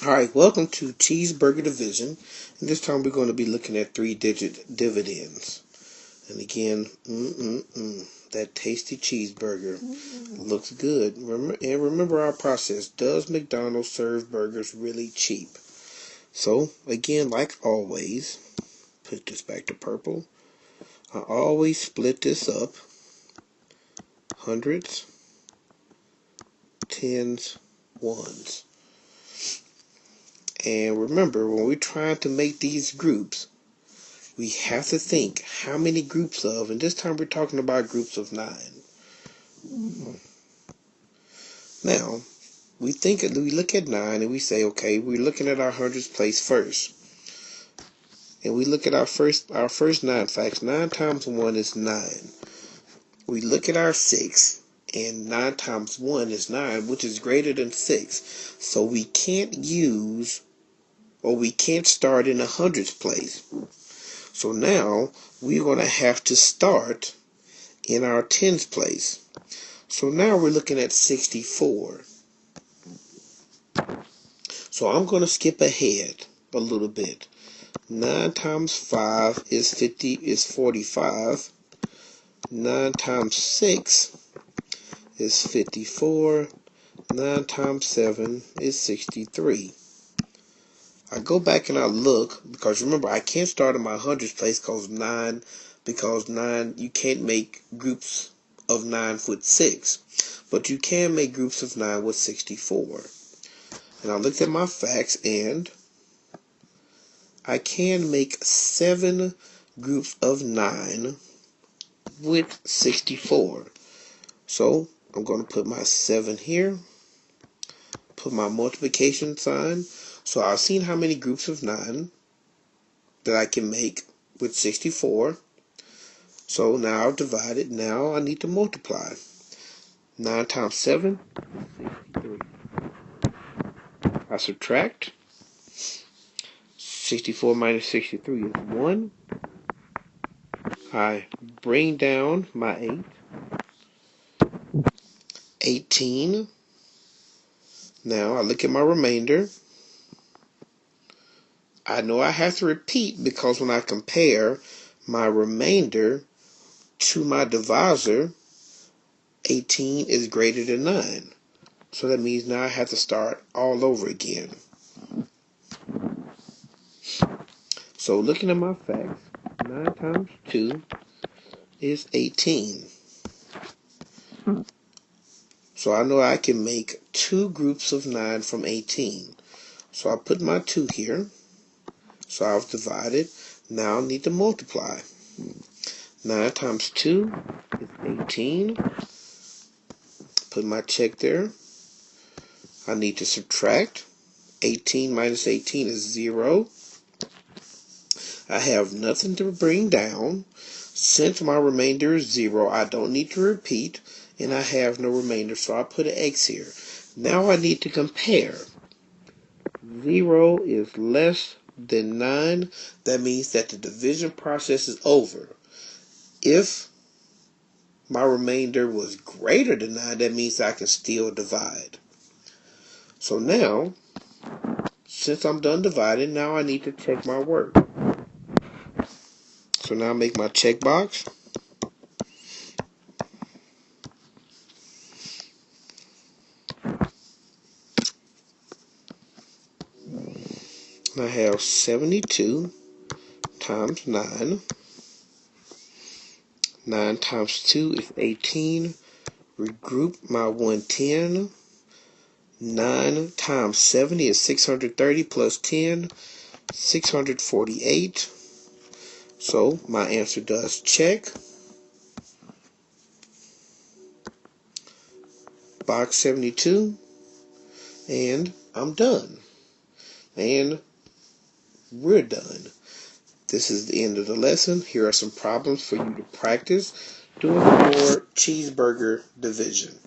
Alright, welcome to Cheeseburger Division. And this time we're going to be looking at 3-digit dividends. And again, that tasty cheeseburger looks good. Remember our process. Does McDonald's serve burgers really cheap? So, again, like always, put this back to purple. I always split this up. Hundreds, tens, ones. And remember, when we're trying to make these groups, we have to think how many groups of, and this time we're talking about groups of 9. Now, we look at 9 and we say, okay, we're looking at our hundreds place first. And we look at our first 9 facts. 9 times 1 is 9. We look at our 6, and 9 times 1 is 9, which is greater than 6. So we can't start in a hundreds place. So now we're going to have to start in our tens place. So now we're looking at 64. So I'm going to skip ahead a little bit. 9 times 5 is 45. 9 times 6 is 54. 9 times 7 is 63. I go back and I look, because remember, I can't start in my hundreds place because 9, you can't make groups of 9 with 6. But you can make groups of 9 with 64. And I looked at my facts, and I can make 7 groups of 9 with 64. So I'm going to put my 7 here, put my multiplication sign. So I've seen how many groups of 9 that I can make with 64. So now I've divided. Now I need to multiply. 9 times 7 is 63. I subtract. 64 minus 63 is 1. I bring down my 8. 18. Now I look at my remainder. I know I have to repeat because when I compare my remainder to my divisor, 18 is greater than 9. So that means now I have to start all over again. So looking at my facts, 9 times 2 is 18. So I know I can make 2 groups of 9 from 18. So I put my 2 here. So I've divided. Now I need to multiply. 9 times 2 is 18. Put my check there. I need to subtract. 18 minus 18 is 0. I have nothing to bring down. Since my remainder is 0, I don't need to repeat, and I have no remainder, so I put an X here. Now I need to compare. 0 is less than 9. That means that the division process is over. If my remainder was greater than 9, that means I can still divide. So now, since I'm done dividing, now I need to check my work. So now I make my check box. I have 72 times 9. 9 times 2 is 18. Regroup my 110. 9 times 70 is 630 plus 10, 648. So my answer does check. Box 72. And I'm done. And we're done. This is the end of the lesson. Here are some problems for you to practice doing for Cheeseburger Division.